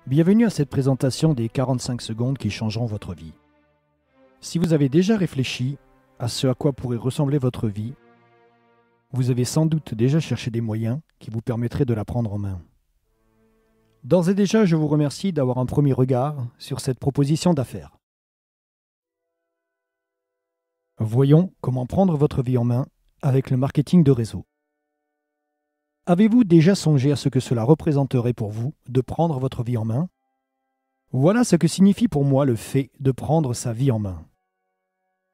Bienvenue à cette présentation des 45 secondes qui changeront votre vie. Si vous avez déjà réfléchi à ce à quoi pourrait ressembler votre vie, vous avez sans doute déjà cherché des moyens qui vous permettraient de la prendre en main. D'ores et déjà, je vous remercie d'avoir un premier regard sur cette proposition d'affaires. Voyons comment prendre votre vie en main avec le marketing de réseau. Avez-vous déjà songé à ce que cela représenterait pour vous de prendre votre vie en main ? Voilà ce que signifie pour moi le fait de prendre sa vie en main.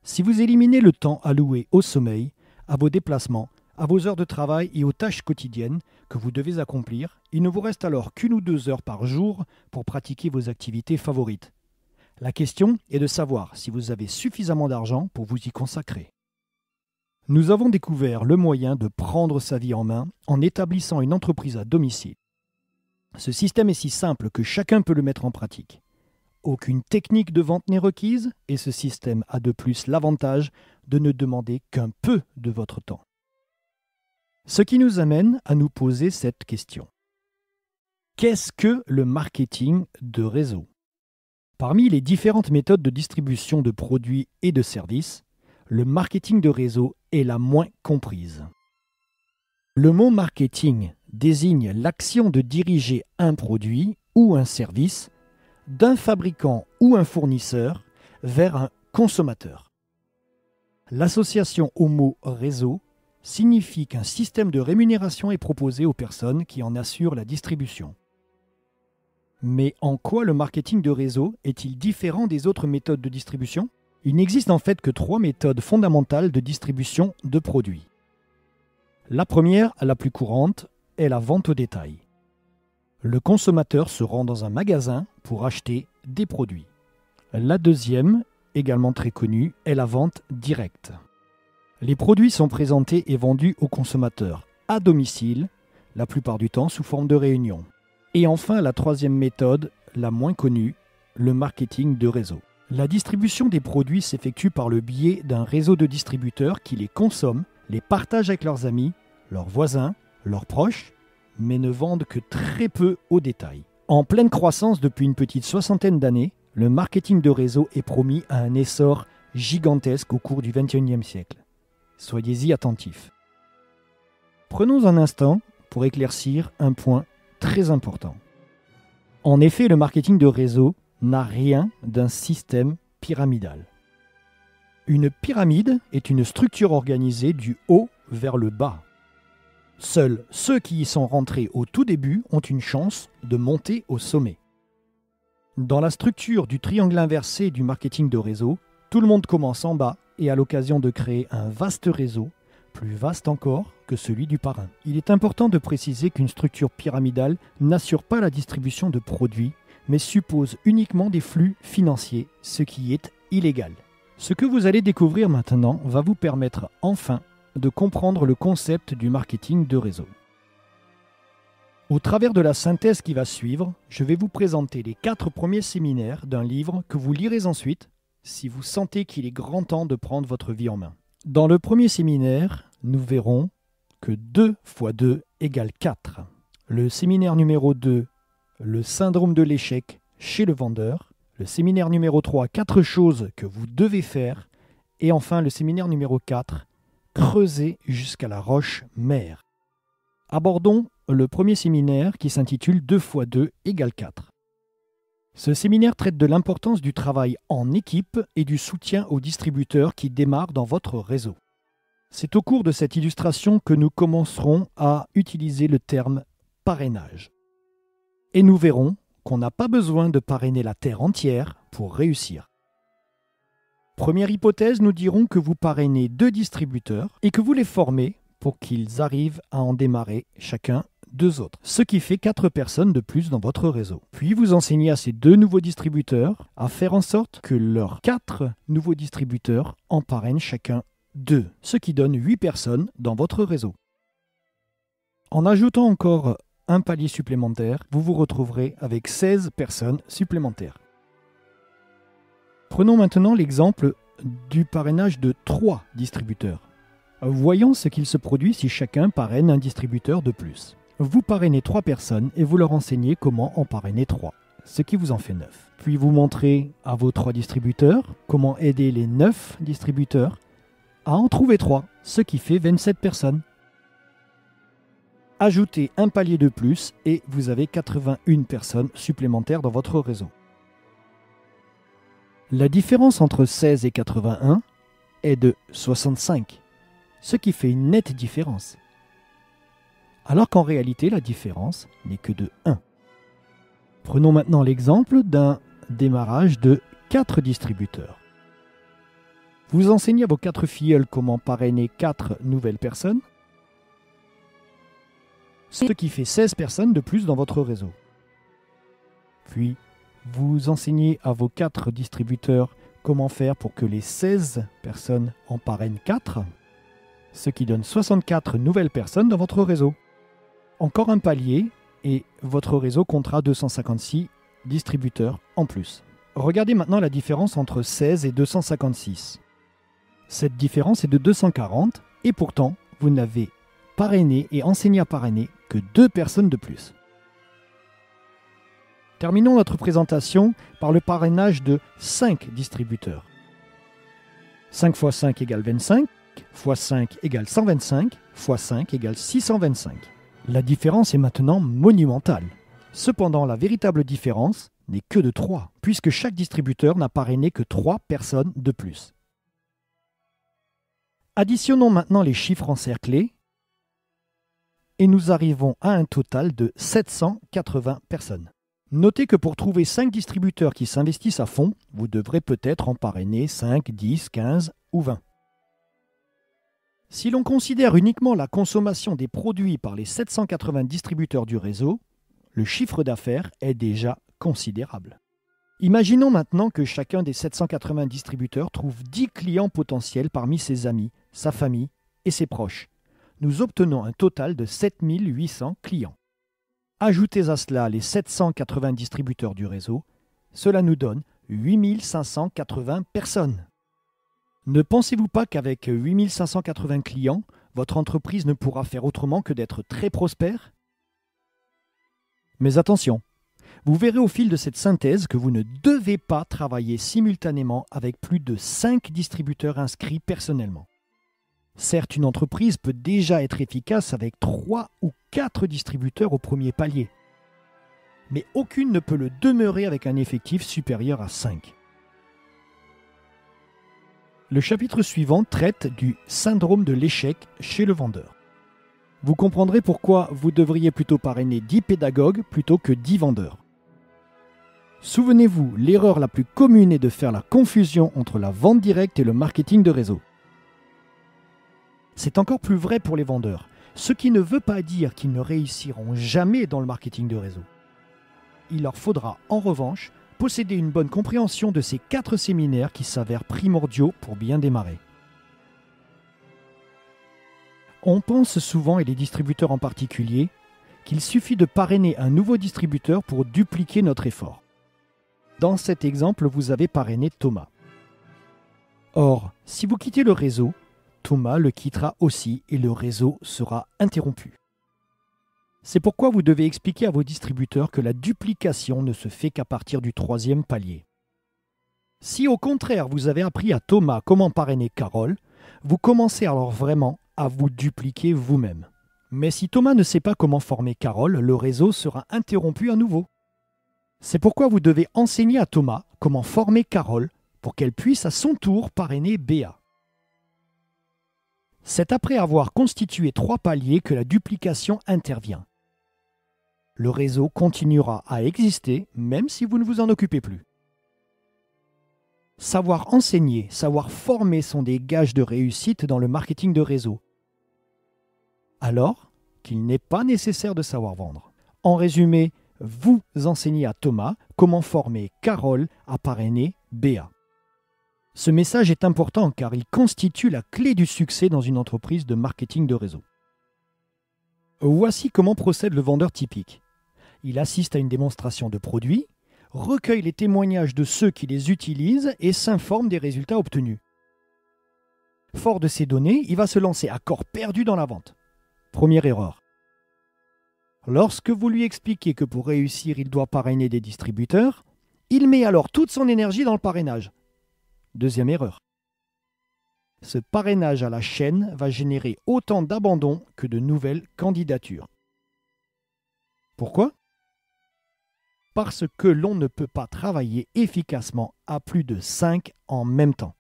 Si vous éliminez le temps alloué au sommeil, à vos déplacements, à vos heures de travail et aux tâches quotidiennes que vous devez accomplir, il ne vous reste alors qu'1 ou 2 heures par jour pour pratiquer vos activités favorites. La question est de savoir si vous avez suffisamment d'argent pour vous y consacrer. Nous avons découvert le moyen de prendre sa vie en main en établissant une entreprise à domicile. Ce système est si simple que chacun peut le mettre en pratique. Aucune technique de vente n'est requise et ce système a de plus l'avantage de ne demander qu'un peu de votre temps. Ce qui nous amène à nous poser cette question. Qu'est-ce que le marketing de réseau ? Parmi les différentes méthodes de distribution de produits et de services, le marketing de réseau est la moins comprise. Le mot marketing désigne l'action de diriger un produit ou un service d'un fabricant ou un fournisseur vers un consommateur. L'association au mot réseau signifie qu'un système de rémunération est proposé aux personnes qui en assurent la distribution. Mais en quoi le marketing de réseau est-il différent des autres méthodes de distribution ? Il n'existe en fait que 3 méthodes fondamentales de distribution de produits. La première, la plus courante, est la vente au détail. Le consommateur se rend dans un magasin pour acheter des produits. La deuxième, également très connue, est la vente directe. Les produits sont présentés et vendus au consommateur à domicile, la plupart du temps sous forme de réunion. Et enfin, la troisième méthode, la moins connue, le marketing de réseau. La distribution des produits s'effectue par le biais d'un réseau de distributeurs qui les consomment, les partagent avec leurs amis, leurs voisins, leurs proches, mais ne vendent que très peu au détail. En pleine croissance depuis une petite 60aine d'années, le marketing de réseau est promis à un essor gigantesque au cours du XXIe siècle. Soyez-y attentifs. Prenons un instant pour éclaircir un point très important. En effet, le marketing de réseau n'a rien d'un système pyramidal. Une pyramide est une structure organisée du haut vers le bas. Seuls ceux qui y sont rentrés au tout début ont une chance de monter au sommet. Dans la structure du triangle inversé du marketing de réseau, tout le monde commence en bas et a l'occasion de créer un vaste réseau, plus vaste encore que celui du parrain. Il est important de préciser qu'une structure pyramidale n'assure pas la distribution de produits, mais suppose uniquement des flux financiers, ce qui est illégal. Ce que vous allez découvrir maintenant va vous permettre enfin de comprendre le concept du marketing de réseau. Au travers de la synthèse qui va suivre, je vais vous présenter les 4 premiers séminaires d'un livre que vous lirez ensuite si vous sentez qu'il est grand temps de prendre votre vie en main. Dans le premier séminaire, nous verrons que 2 × 2 = 4. Le séminaire numéro 2, le syndrome de l'échec chez le vendeur. Le séminaire numéro 3, 4 choses que vous devez faire. Et enfin, le séminaire numéro 4, creuser jusqu'à la roche mère. Abordons le premier séminaire qui s'intitule 2 × 2 = 4. Ce séminaire traite de l'importance du travail en équipe et du soutien aux distributeurs qui démarrent dans votre réseau. C'est au cours de cette illustration que nous commencerons à utiliser le terme parrainage. Et nous verrons qu'on n'a pas besoin de parrainer la terre entière pour réussir. Première hypothèse, nous dirons que vous parrainez 2 distributeurs et que vous les formez pour qu'ils arrivent à en démarrer chacun 2 autres, ce qui fait 4 personnes de plus dans votre réseau. Puis vous enseignez à ces 2 nouveaux distributeurs à faire en sorte que leurs 4 nouveaux distributeurs en parrainent chacun 2, ce qui donne 8 personnes dans votre réseau. En ajoutant encore un palier supplémentaire, vous vous retrouverez avec 16 personnes supplémentaires. Prenons maintenant l'exemple du parrainage de 3 distributeurs. Voyons ce qu'il se produit si chacun parraine un distributeur de plus. Vous parrainez 3 personnes et vous leur enseignez comment en parrainer 3. ce qui vous en fait 9. Puis vous montrez à vos 3 distributeurs comment aider les 9 distributeurs à en trouver 3, ce qui fait 27 personnes. Ajoutez un palier de plus et vous avez 81 personnes supplémentaires dans votre réseau. La différence entre 16 et 81 est de 65, ce qui fait une nette différence. Alors qu'en réalité, la différence n'est que de 1. Prenons maintenant l'exemple d'un démarrage de 4 distributeurs. Vous enseignez à vos 4 filleuls comment parrainer 4 nouvelles personnes, ce qui fait 16 personnes de plus dans votre réseau. Puis, vous enseignez à vos 4 distributeurs comment faire pour que les 16 personnes en parrainent 4, ce qui donne 64 nouvelles personnes dans votre réseau. Encore un palier et votre réseau comptera 256 distributeurs en plus. Regardez maintenant la différence entre 16 et 256. Cette différence est de 240 et pourtant, vous n'avez parrainé et enseigné à parrainer que 2 personnes de plus. Terminons notre présentation par le parrainage de 5 distributeurs. 5 x 5 égale 25, x 5 égale 125, x 5 égale 625. La différence est maintenant monumentale. Cependant, la véritable différence n'est que de 3, puisque chaque distributeur n'a parrainé que 3 personnes de plus. Additionnons maintenant les chiffres encerclés et nous arrivons à un total de 780 personnes. Notez que pour trouver 5 distributeurs qui s'investissent à fond, vous devrez peut-être en parrainer 5, 10, 15 ou 20. Si l'on considère uniquement la consommation des produits par les 780 distributeurs du réseau, le chiffre d'affaires est déjà considérable. Imaginons maintenant que chacun des 780 distributeurs trouve 10 clients potentiels parmi ses amis, sa famille et ses proches. Nous obtenons un total de 7800 clients. Ajoutez à cela les 780 distributeurs du réseau, cela nous donne 8580 personnes. Ne pensez-vous pas qu'avec 8580 clients, votre entreprise ne pourra faire autrement que d'être très prospère? Mais attention, vous verrez au fil de cette synthèse que vous ne devez pas travailler simultanément avec plus de 5 distributeurs inscrits personnellement. Certes, une entreprise peut déjà être efficace avec 3 ou 4 distributeurs au premier palier, mais aucune ne peut le demeurer avec un effectif supérieur à 5. Le chapitre suivant traite du syndrome de l'échec chez le vendeur. Vous comprendrez pourquoi vous devriez plutôt parrainer 10 pédagogues plutôt que 10 vendeurs. Souvenez-vous, l'erreur la plus commune est de faire la confusion entre la vente directe et le marketing de réseau. C'est encore plus vrai pour les vendeurs, ce qui ne veut pas dire qu'ils ne réussiront jamais dans le marketing de réseau. Il leur faudra en revanche posséder une bonne compréhension de ces 4 séminaires qui s'avèrent primordiaux pour bien démarrer. On pense souvent, et les distributeurs en particulier, qu'il suffit de parrainer un nouveau distributeur pour dupliquer notre effort. Dans cet exemple, vous avez parrainé Thomas. Or, si vous quittez le réseau, Thomas le quittera aussi et le réseau sera interrompu. C'est pourquoi vous devez expliquer à vos distributeurs que la duplication ne se fait qu'à partir du 3e palier. Si au contraire vous avez appris à Thomas comment parrainer Carole, vous commencez alors vraiment à vous dupliquer vous-même. Mais si Thomas ne sait pas comment former Carole, le réseau sera interrompu à nouveau. C'est pourquoi vous devez enseigner à Thomas comment former Carole pour qu'elle puisse à son tour parrainer Béa. C'est après avoir constitué 3 paliers que la duplication intervient. Le réseau continuera à exister même si vous ne vous en occupez plus. Savoir enseigner, savoir former sont des gages de réussite dans le marketing de réseau. Alors qu'il n'est pas nécessaire de savoir vendre. En résumé, vous enseignez à Thomas comment former Carole à parrainer Béa. Ce message est important car il constitue la clé du succès dans une entreprise de marketing de réseau. Voici comment procède le vendeur typique. Il assiste à une démonstration de produits, recueille les témoignages de ceux qui les utilisent et s'informe des résultats obtenus. Fort de ces données, il va se lancer à corps perdu dans la vente. Première erreur. Lorsque vous lui expliquez que pour réussir, il doit parrainer des distributeurs, il met alors toute son énergie dans le parrainage. Deuxième erreur. Ce parrainage à la chaîne va générer autant d'abandons que de nouvelles candidatures. Pourquoi ? Parce que l'on ne peut pas travailler efficacement à plus de 5 en même temps.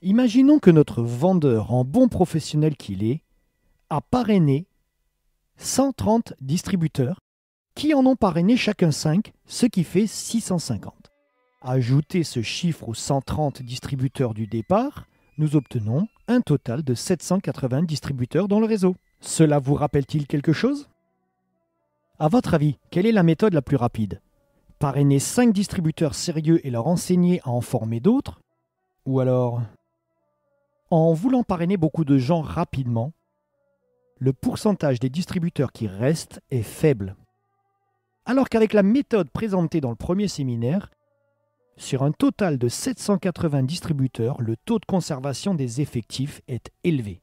Imaginons que notre vendeur, en bon professionnel qu'il est, a parrainé 130 distributeurs qui en ont parrainé chacun 5, ce qui fait 650. Ajoutez ce chiffre aux 130 distributeurs du départ, nous obtenons un total de 780 distributeurs dans le réseau. Cela vous rappelle-t-il quelque chose ? À votre avis, quelle est la méthode la plus rapide ? Parrainer 5 distributeurs sérieux et leur enseigner à en former d'autres ? Ou alors, en voulant parrainer beaucoup de gens rapidement, le pourcentage des distributeurs qui restent est faible. Alors qu'avec la méthode présentée dans le premier séminaire, sur un total de 780 distributeurs, le taux de conservation des effectifs est élevé.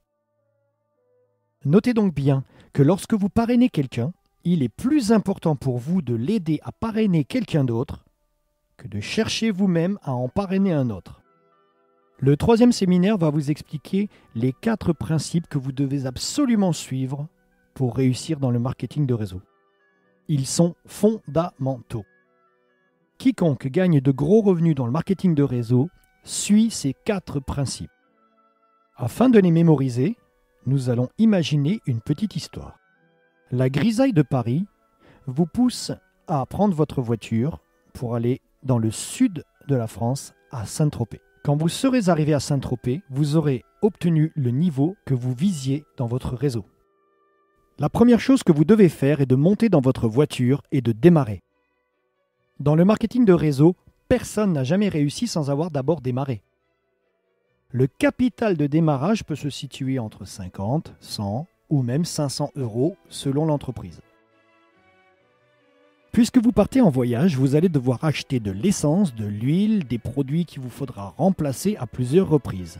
Notez donc bien que lorsque vous parrainez quelqu'un, il est plus important pour vous de l'aider à parrainer quelqu'un d'autre que de chercher vous-même à en parrainer un autre. Le troisième séminaire va vous expliquer les 4 principes que vous devez absolument suivre pour réussir dans le marketing de réseau. Ils sont fondamentaux. Quiconque gagne de gros revenus dans le marketing de réseau suit ces 4 principes. Afin de les mémoriser, nous allons imaginer une petite histoire. La grisaille de Paris vous pousse à prendre votre voiture pour aller dans le sud de la France, à Saint-Tropez. Quand vous serez arrivé à Saint-Tropez, vous aurez obtenu le niveau que vous visiez dans votre réseau. La première chose que vous devez faire est de monter dans votre voiture et de démarrer. Dans le marketing de réseau, personne n'a jamais réussi sans avoir d'abord démarré. Le capital de démarrage peut se situer entre 50, 100 ou même 500 € selon l'entreprise. Puisque vous partez en voyage, vous allez devoir acheter de l'essence, de l'huile, des produits qu'il vous faudra remplacer à plusieurs reprises.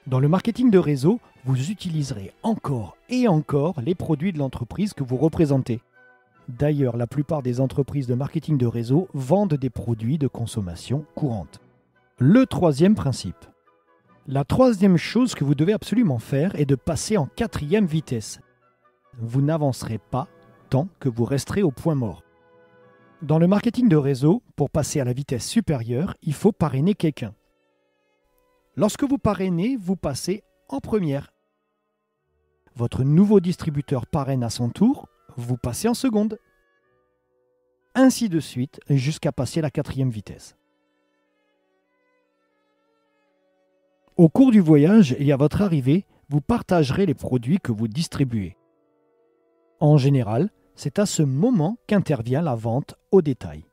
Dans le marketing de réseau, vous utiliserez encore et encore les produits de l'entreprise que vous représentez. D'ailleurs, la plupart des entreprises de marketing de réseau vendent des produits de consommation courante. Le troisième principe. La troisième chose que vous devez absolument faire est de passer en 4e vitesse. Vous n'avancerez pas tant que vous resterez au point mort. Dans le marketing de réseau, pour passer à la vitesse supérieure, il faut parrainer quelqu'un. Lorsque vous parrainez, vous passez en première. Votre nouveau distributeur parraine à son tour, vous passez en seconde. Ainsi de suite, jusqu'à passer la 4e vitesse. Au cours du voyage et à votre arrivée, vous partagerez les produits que vous distribuez. En général, c'est à ce moment qu'intervient la vente au détail.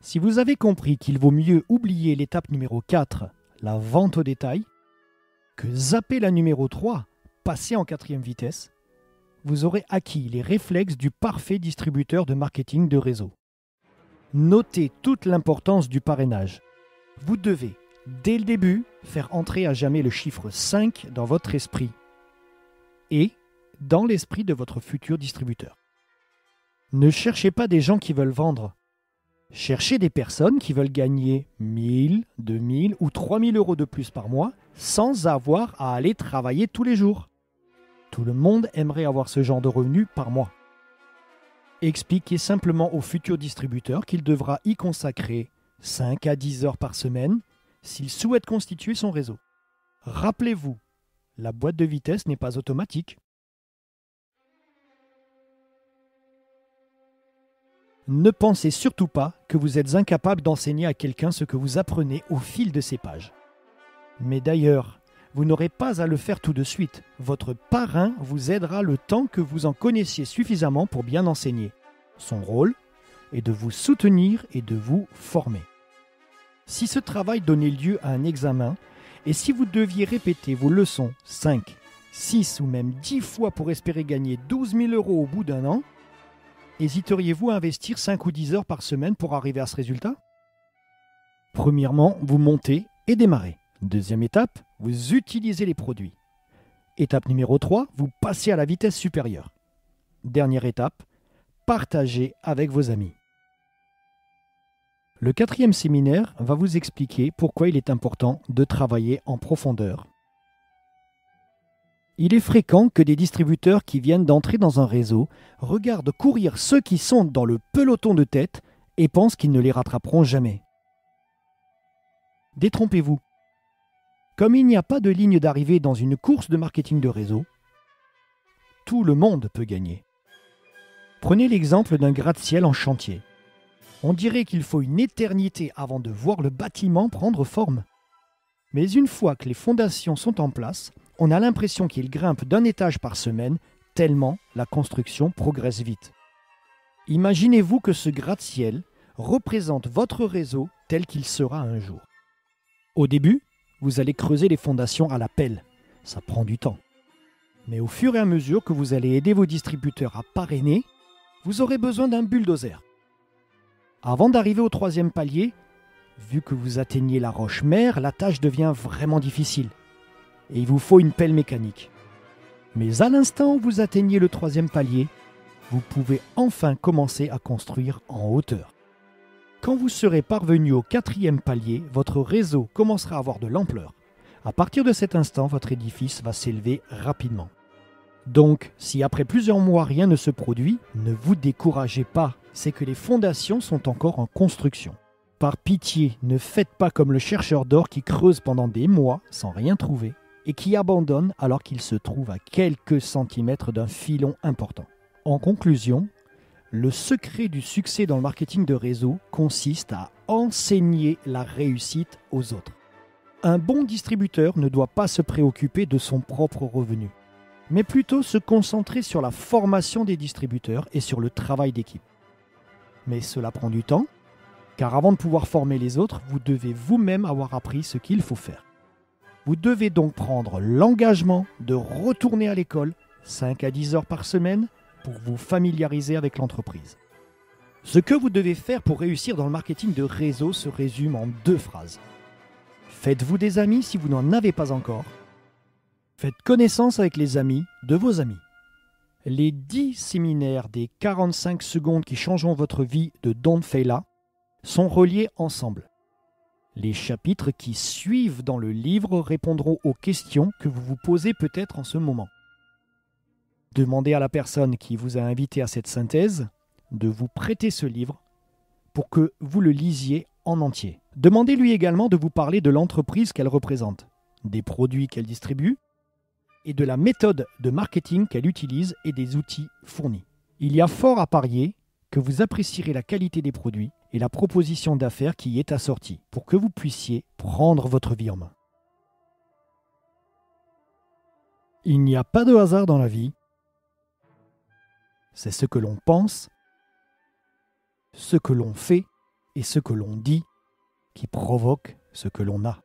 Si vous avez compris qu'il vaut mieux oublier l'étape numéro 4, la vente au détail, que zapper la numéro 3, passer en 4e vitesse, vous aurez acquis les réflexes du parfait distributeur de marketing de réseau. Notez toute l'importance du parrainage. Vous devez, dès le début, faire entrer à jamais le chiffre 5 dans votre esprit et dans l'esprit de votre futur distributeur. Ne cherchez pas des gens qui veulent vendre. Cherchez des personnes qui veulent gagner 1000, 2000 ou 3000 € de plus par mois sans avoir à aller travailler tous les jours. Tout le monde aimerait avoir ce genre de revenus par mois. Expliquez simplement au futur distributeur qu'il devra y consacrer 5 à 10 heures par semaine s'il souhaite constituer son réseau. Rappelez-vous, la boîte de vitesse n'est pas automatique. Ne pensez surtout pas que vous êtes incapable d'enseigner à quelqu'un ce que vous apprenez au fil de ces pages. Mais d'ailleurs, vous n'aurez pas à le faire tout de suite. Votre parrain vous aidera le temps que vous en connaissiez suffisamment pour bien enseigner. Son rôle est de vous soutenir et de vous former. Si ce travail donnait lieu à un examen, et si vous deviez répéter vos leçons 5, 6 ou même 10 fois pour espérer gagner 12 000 € au bout d'un an, hésiteriez-vous à investir 5 ou 10 heures par semaine pour arriver à ce résultat ? Premièrement, vous montez et démarrez. Deuxième étape, vous utilisez les produits. Étape numéro 3, vous passez à la vitesse supérieure. Dernière étape, partagez avec vos amis. Le 4e séminaire va vous expliquer pourquoi il est important de travailler en profondeur. Il est fréquent que des distributeurs qui viennent d'entrer dans un réseau regardent courir ceux qui sont dans le peloton de tête et pensent qu'ils ne les rattraperont jamais. Détrompez-vous. Comme il n'y a pas de ligne d'arrivée dans une course de marketing de réseau, tout le monde peut gagner. Prenez l'exemple d'un gratte-ciel en chantier. On dirait qu'il faut une éternité avant de voir le bâtiment prendre forme. Mais une fois que les fondations sont en place, on a l'impression qu'il grimpe d'un étage par semaine, tellement la construction progresse vite. Imaginez-vous que ce gratte-ciel représente votre réseau tel qu'il sera un jour. Au début, vous allez creuser les fondations à la pelle. Ça prend du temps. Mais au fur et à mesure que vous allez aider vos distributeurs à parrainer, vous aurez besoin d'un bulldozer. Avant d'arriver au 3e palier, vu que vous atteignez la roche mère, la tâche devient vraiment difficile. Et il vous faut une pelle mécanique. Mais à l'instant où vous atteignez le 3e palier, vous pouvez enfin commencer à construire en hauteur. Quand vous serez parvenu au 4e palier, votre réseau commencera à avoir de l'ampleur. À partir de cet instant, votre édifice va s'élever rapidement. Donc, si après plusieurs mois rien ne se produit, ne vous découragez pas, c'est que les fondations sont encore en construction. Par pitié, ne faites pas comme le chercheur d'or qui creuse pendant des mois sans rien trouver et qui abandonne alors qu'il se trouve à quelques centimètres d'un filon important. En conclusion, le secret du succès dans le marketing de réseau consiste à enseigner la réussite aux autres. Un bon distributeur ne doit pas se préoccuper de son propre revenu, mais plutôt se concentrer sur la formation des distributeurs et sur le travail d'équipe. Mais cela prend du temps, car avant de pouvoir former les autres, vous devez vous-même avoir appris ce qu'il faut faire. Vous devez donc prendre l'engagement de retourner à l'école 5 à 10 heures par semaine pour vous familiariser avec l'entreprise. Ce que vous devez faire pour réussir dans le marketing de réseau se résume en 2 phrases. Faites-vous des amis si vous n'en avez pas encore. Faites connaissance avec les amis de vos amis. Les 10 séminaires des 45 secondes qui changeront votre vie de Don Failla sont reliés ensemble. Les chapitres qui suivent dans le livre répondront aux questions que vous vous posez peut-être en ce moment. Demandez à la personne qui vous a invité à cette synthèse de vous prêter ce livre pour que vous le lisiez en entier. Demandez-lui également de vous parler de l'entreprise qu'elle représente, des produits qu'elle distribue et de la méthode de marketing qu'elle utilise et des outils fournis. Il y a fort à parier que vous apprécierez la qualité des produits et la proposition d'affaires qui y est assortie pour que vous puissiez prendre votre vie en main. Il n'y a pas de hasard dans la vie. C'est ce que l'on pense, ce que l'on fait et ce que l'on dit qui provoque ce que l'on a.